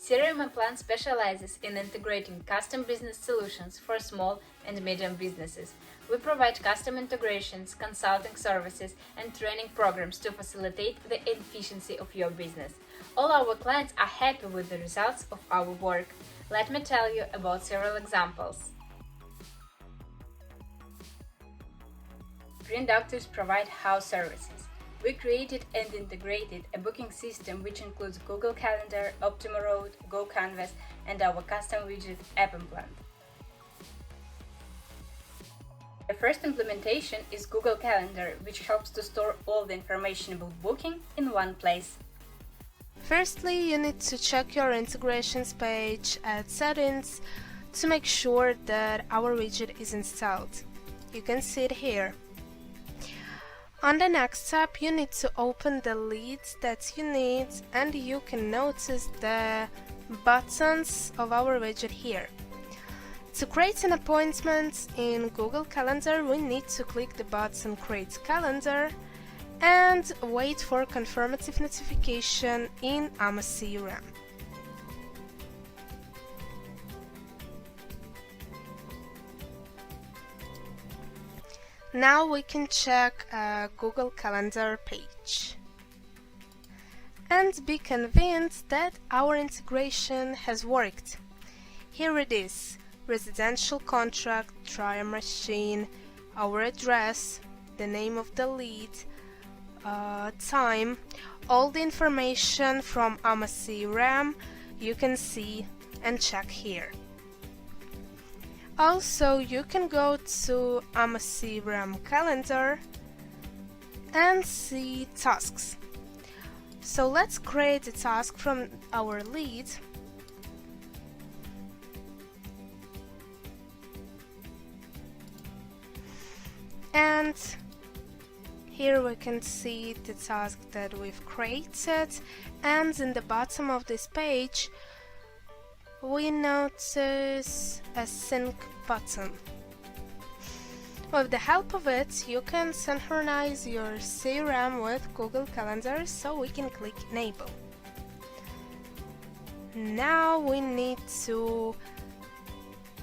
CRMImplant specializes in integrating custom business solutions for small and medium businesses. We provide custom integrations, consulting services, and training programs to facilitate the efficiency of your business. All our clients are happy with the results of our work. Let me tell you about several examples. Green Doctors provide house services. We created and integrated a booking system which includes Google Calendar, Optima Road, GoCanvas, and our custom widget amoCRM. The first implementation is Google Calendar, which helps to store all the information about booking in one place. Firstly, you need to check your integrations page at Settings to make sure that our widget is installed. You can see it here. On the next step, you need to open the leads that you need, and you can notice the buttons of our widget here. To create an appointment in Google Calendar, we need to click the button Create Calendar and wait for confirmative notification in amoCRM. Now we can check a Google Calendar page and be convinced that our integration has worked. Here it is: residential contract, trial machine, our address, the name of the lead, time, all the information from amoCRM you can see and check here. Also, you can go to amoCRM Calendar and see tasks. So let's create a task from our lead. And here we can see the task that we've created, and in the bottom of this page we notice a sync button. With the help of it, you can synchronize your CRM with Google Calendar, so we can click Enable. Now we need to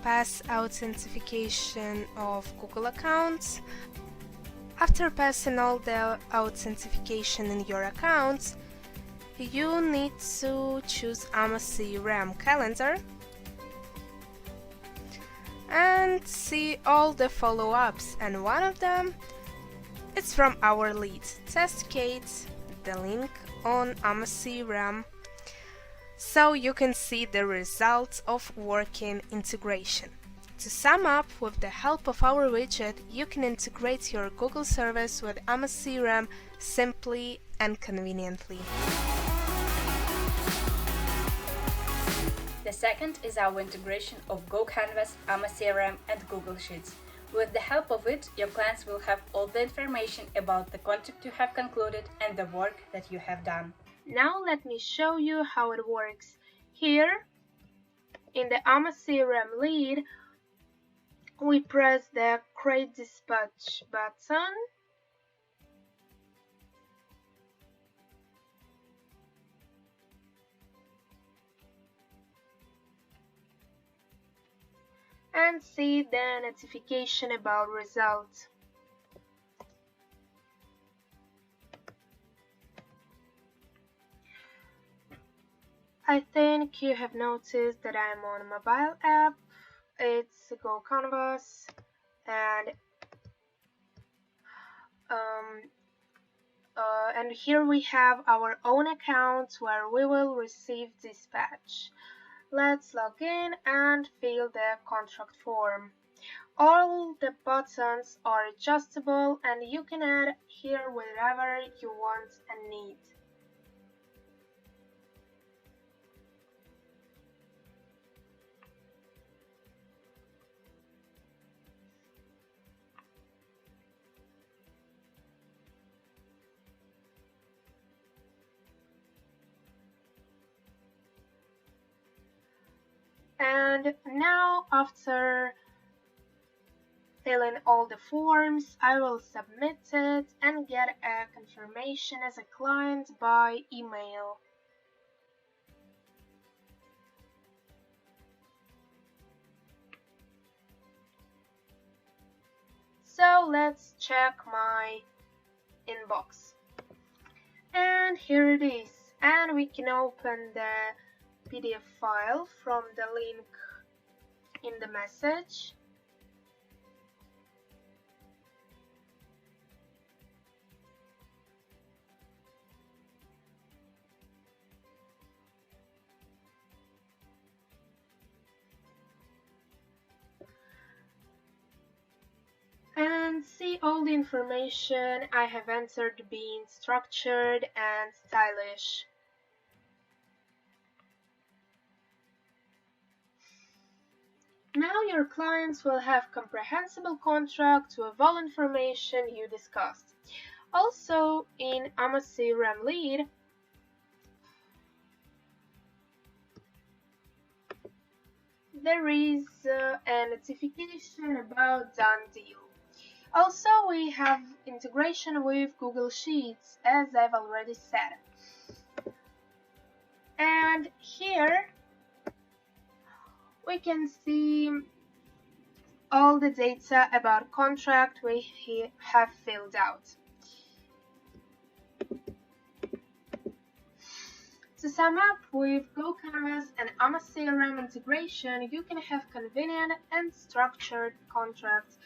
pass authentication of Google accounts. After passing all the authentication in your account, you need to choose amoCRM Calendar and see all the follow-ups, and one of them is from our lead. Testicate the link on amoCRM so you can see the results of working integration. To sum up, with the help of our widget, you can integrate your Google service with amoCRM simply and conveniently. The second is our integration of GoCanvas, amoCRM, and Google Sheets. With the help of it, your clients will have all the information about the contract you have concluded and the work that you have done. Now let me show you how it works. Here, in the amoCRM lead, we press the Create Dispatch button. And see the notification about results. I think you have noticed that I'm on a mobile app. It's GoCanvas, and here we have our own account where we will receive dispatch. Let's log in and fill the contract form. All the buttons are adjustable, and you can add here whatever you want and need. And now, after filling all the forms, I will submit it and get a confirmation as a client by email. So let's check my inbox. And here it is. And we can open the PDF file from the link in the message. And see all the information I have entered being structured and stylish. Now your clients will have comprehensible contract with all information you discussed. Also in amoCRM Lead, there is a notification about done deal. Also, we have integration with Google Sheets, as I've already said. And here we can see all the data about contract we have filled out. To sum up, with GoCanvas and amoCRM integration, you can have convenient and structured contracts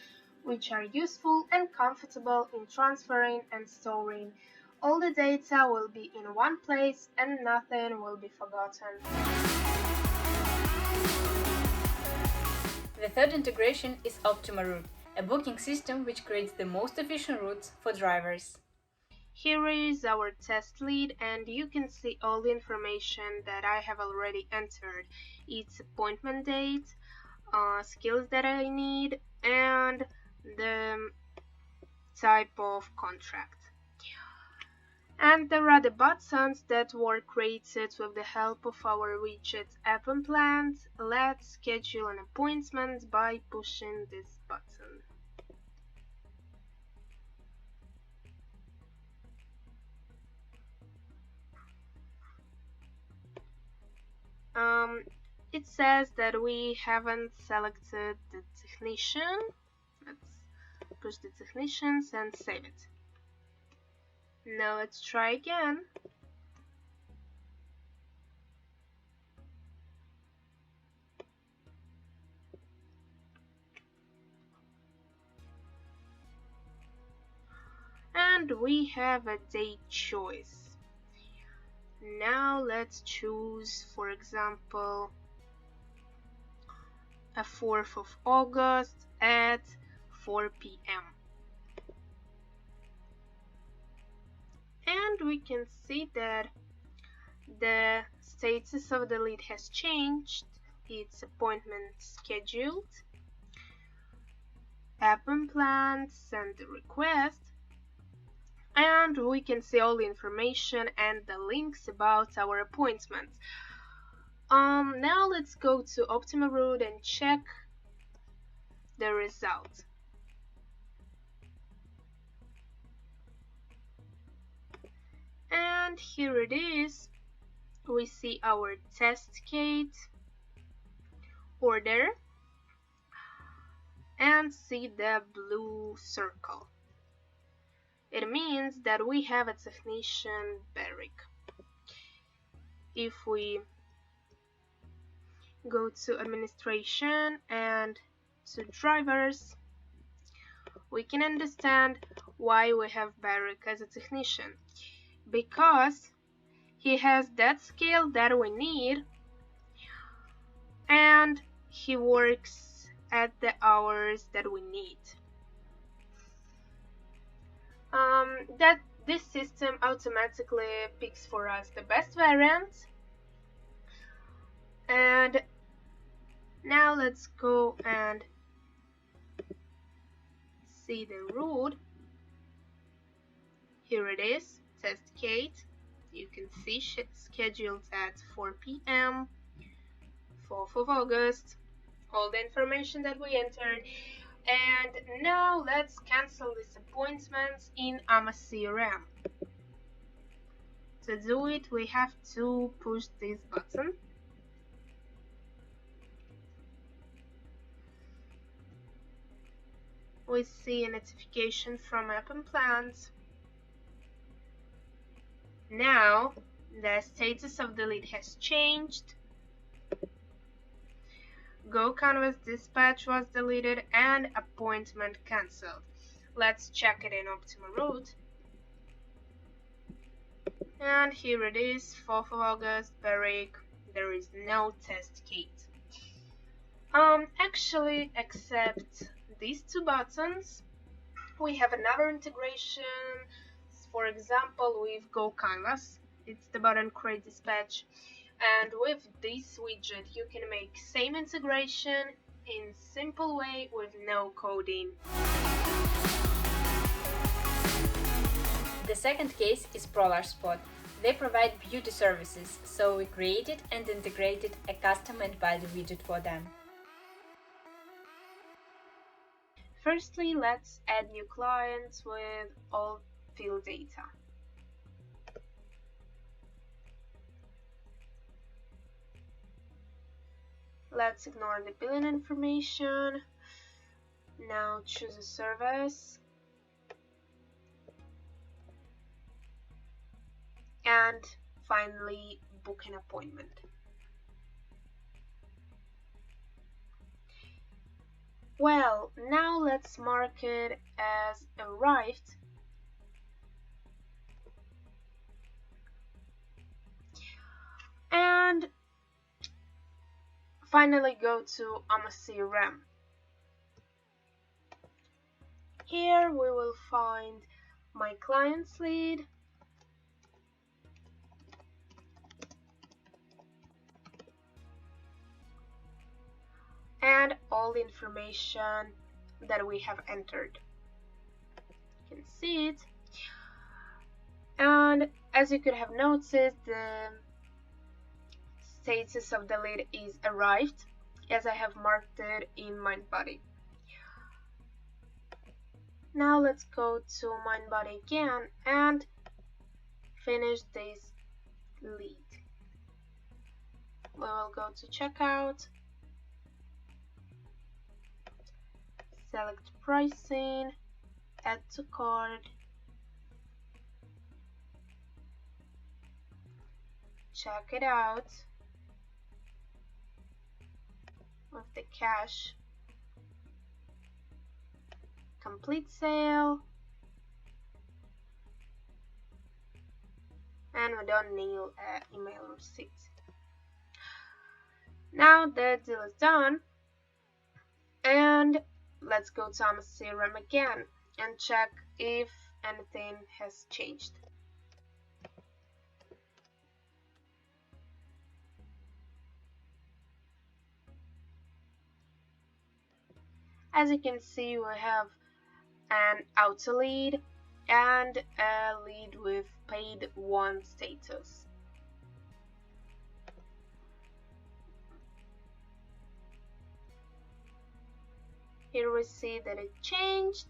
which are useful and comfortable in transferring and storing. All the data will be in one place and nothing will be forgotten. The third integration is OptimaRoute, a booking system which creates the most efficient routes for drivers. Here is our test lead, and you can see all the information that I have already entered. Its appointment date, skills that I need, and the type of contract. And there are the buttons that were created with the help of our widget amoImplant. Let's schedule an appointment by pushing this button. It says that we haven't selected the technician. Let's push the technicians and save it. Now let's try again. And we have a date choice. Now let's choose, for example, a 4th of August at 4 p.m. And we can see that the status of the lead has changed. Its appointment scheduled. amoImplant, send the request. And we can see all the information and the links about our appointment. Now let's go to OptimaRoute and check the result. And here it is. We see our test kit order and see the blue circle. It means that we have a technician barrack. If we go to administration and to drivers, we can understand why we have barrack as a technician. Because he has that skill that we need and he works at the hours that we need. That this system automatically picks for us the best variant. And now let's go and see the route. Here it is, test kit. You can see scheduled at 4 p.m. 4th of August. All the information that we entered. And now let's cancel this appointment in amoCRM. To do it, we have to push this button. we see a notification from CRMImplant. Now the status of the lead has changed. Go Canvas dispatch was deleted and appointment cancelled. Let's check it in Optimal Route. And here it is, 4th of August, Barrick. There is no test kit. Actually, except these two buttons, we have another integration. For example, with Go Canvas, it's the button Create Dispatch, and with this widget you can make same integration in simple way with no coding. The second case is Prolarspot. They provide beauty services, so we created and integrated a custom and body widget for them. Firstly, let's add new clients with all field data. Let's ignore the billing information. Now choose a service. And finally, book an appointment. Well, now let's mark it as arrived. And finally go to amoCRM. Here we will find my client's lead, and all the information that we have entered. You can see it. And as you could have noticed, the status of the lead is arrived, as I have marked it in MindBody. Now let's go to MindBody again and finish this lead. We will go to checkout, select pricing, add to cart, check it out with the cash, complete sale, and we don't need an email receipt. Now the deal is done, and let's go to amoCRM again and check if anything has changed. As you can see, we have an auto lead and a lead with paid 1 status. Here we see that it changed,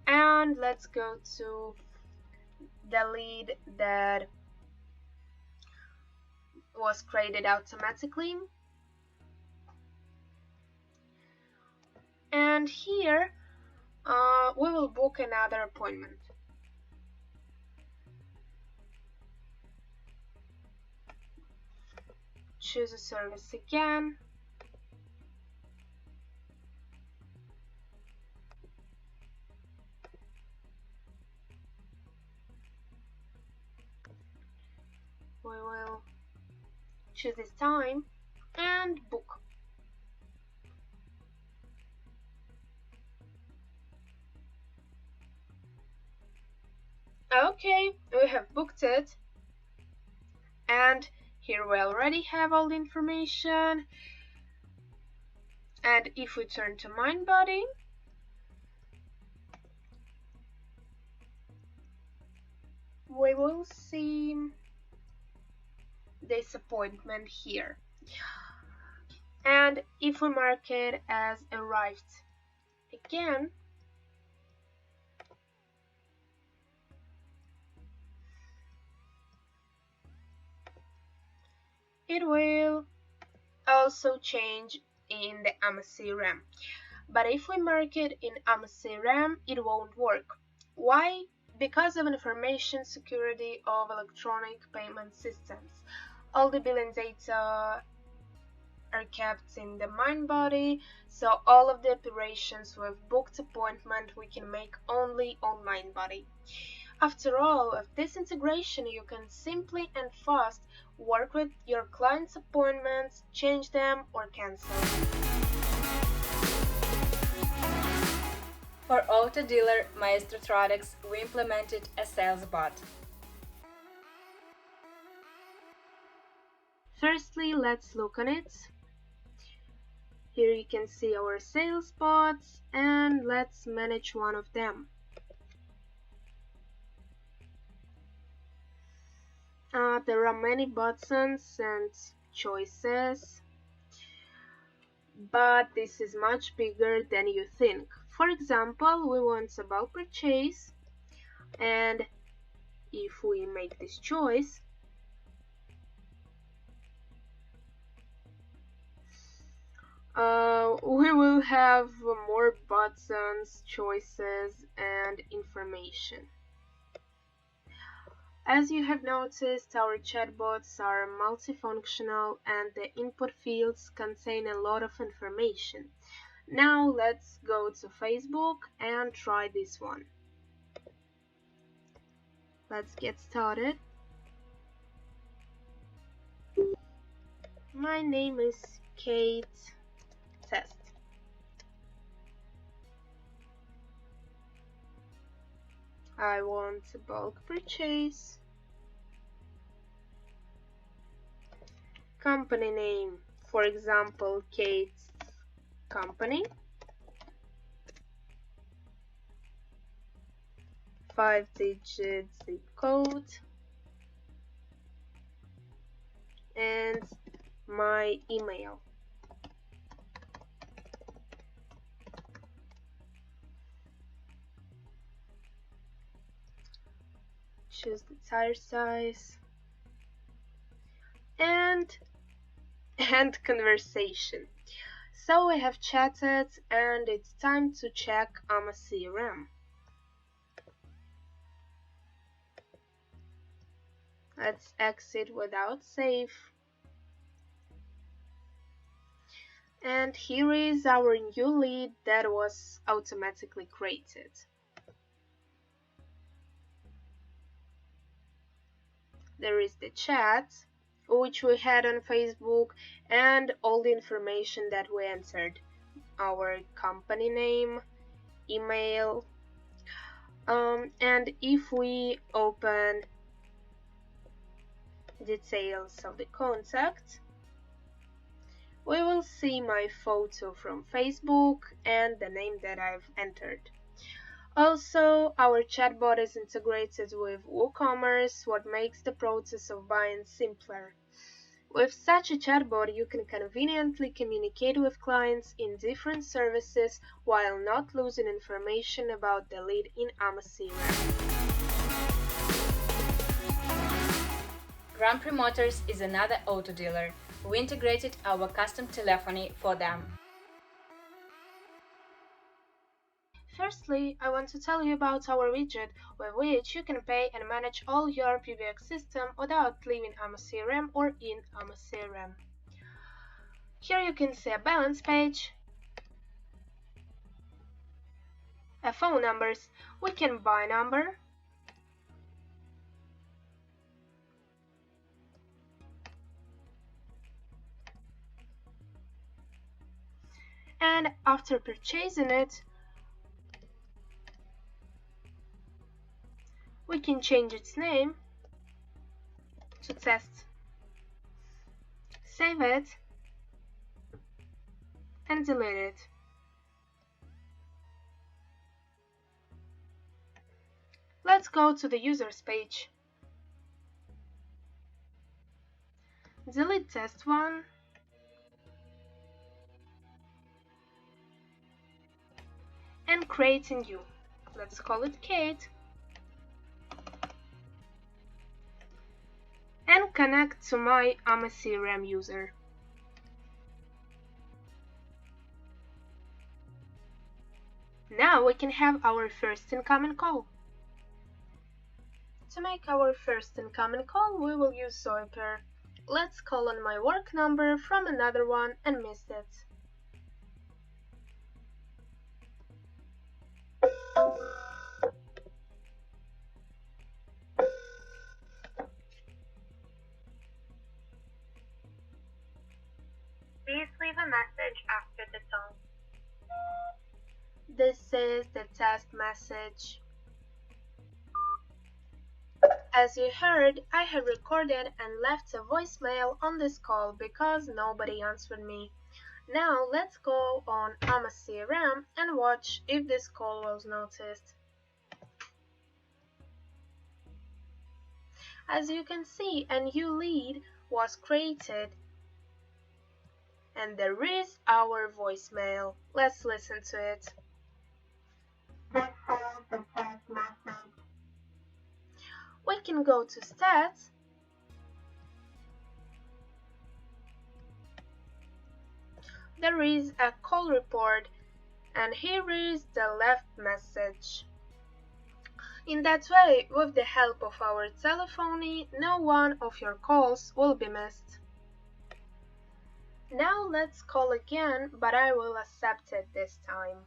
and let's go to the lead that was created automatically. And here we will book another appointment. Choose a service again. We will choose this time and book. Okay, we have booked it, and here we already have all the information. And if we turn to MindBody, we will see this appointment here. And if we mark it as arrived again, it will also change in the amoCRM. But if we mark it in amoCRM, it won't work. Why? Because of information security of electronic payment systems. All the billing data are kept in the main body, so all of the operations with booked appointment we can make only on main body. After all, with this integration you can simply and fast work with your clients' appointments, change them or cancel. For auto dealer Maestrotradex, we implemented a sales bot. Firstly, let's look on it. Here you can see our sales bots, and let's manage one of them. There are many buttons and choices, but this is much bigger than you think. For example, we want a bulk purchase, and if we make this choice, we will have more buttons, choices, and information. As you have noticed, our chatbots are multifunctional and the input fields contain a lot of information. Now let's go to Facebook and try this one. Let's get started. My name is Kate. Test. I want a bulk purchase. Company name, for example, Kate's Company. 5-digit zip code. And my email. Choose the tire size and end conversation. So I have chatted and it's time to check amoCRM. Let's exit without save. And here is our new lead that was automatically created. There is the chat, which we had on Facebook, and all the information that we entered. Our company name, email, and if we open details of the contact, we will see my photo from Facebook and the name that I've entered. Also, our chatbot is integrated with WooCommerce, what makes the process of buying simpler. With such a chatbot, you can conveniently communicate with clients in different services while not losing information about the lead in amoCRM. Grand Prix Motors is another auto dealer. We integrated our custom telephony for them. Firstly, I want to tell you about our widget with which you can pay and manage all your PBX system without leaving amoCRM or in amoCRM. Here you can see a balance page, a phone numbers, we can buy number, and after purchasing it, we can change its name to test, save it, and delete it. Let's go to the users page. Delete test 1. And create a new. Let's call it Kate. And connect to my amoCRM user. Now we can have our first incoming call. To make our first incoming call, we will use Zoiper. Let's call on my work number from another one and miss it. Please leave a message after the tone. This is the test message. As you heard, I have recorded and left a voicemail on this call because nobody answered me. Now let's go on amoCRM and watch if this call was noticed. As you can see, a new lead was created and there is our voicemail. Let's listen to it. We can go to Stats. There is a call report and here is the left message. In that way, with the help of our telephony, no one of your calls will be missed. Now let's call again, but I will accept it this time.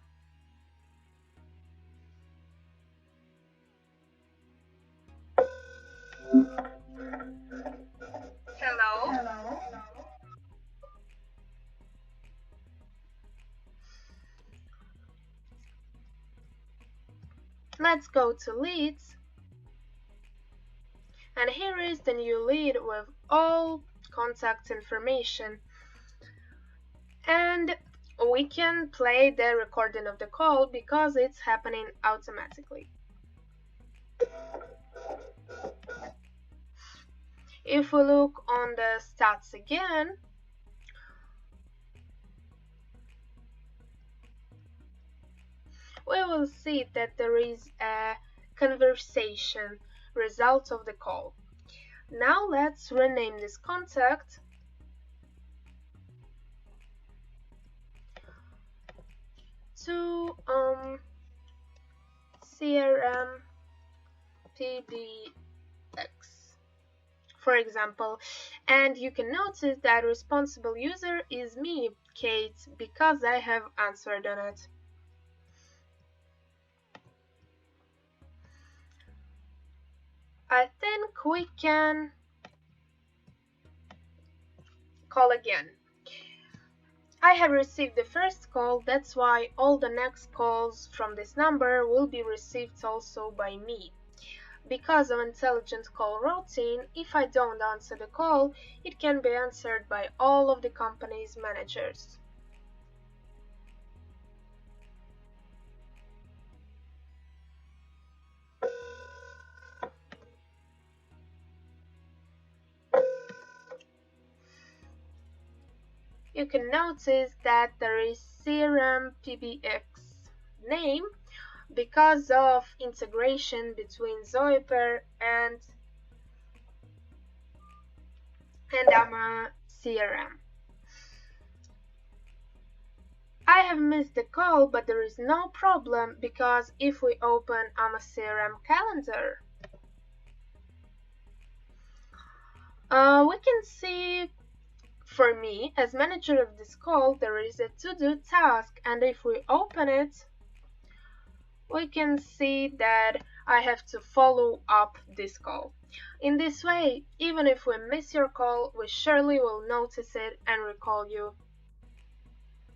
Hello? Let's go to leads. And here is the new lead with all contact information. And we can play the recording of the call because it's happening automatically. If we look on the stats again, we will see that there is a conversation result of the call. Now let's rename this contact to CRMPBX, for example, and you can notice that responsible user is me, Kate, because I have answered on it. I think we can call again. I have received the first call, that's why all the next calls from this number will be received also by me. Because of intelligent call routing, if I don't answer the call, it can be answered by all of the company's managers. You can notice that there is CRMPBX name because of integration between Zoiper and amoCRM. I have missed the call, but there is no problem because if we open amoCRM calendar, we can see, for me, as manager of this call, there is a to-do task, and if we open it, we can see that I have to follow up this call. In this way, even if we miss your call, we surely will notice it and recall you.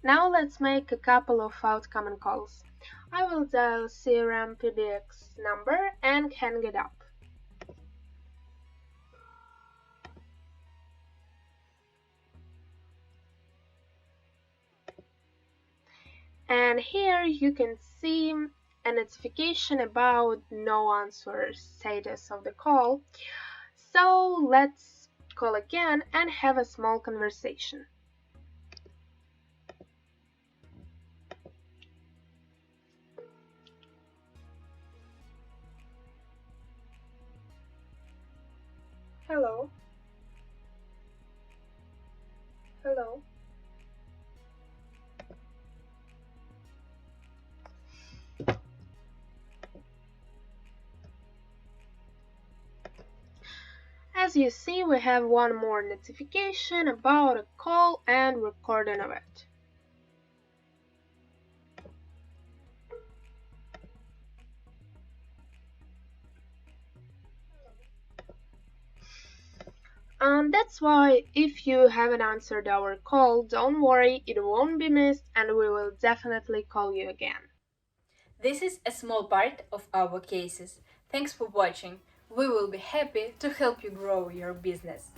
Now let's make a couple of outgoing calls. I will dial CRMPBX number and hang it up. And here you can see a notification about no answer status of the call. So let's call again and have a small conversation. Hello. Hello. As you see, we have one more notification about a call and recording of it. That's why if you haven't answered our call, don't worry, it won't be missed and we will definitely call you again. This is a small part of our cases. Thanks for watching. We will be happy to help you grow your business.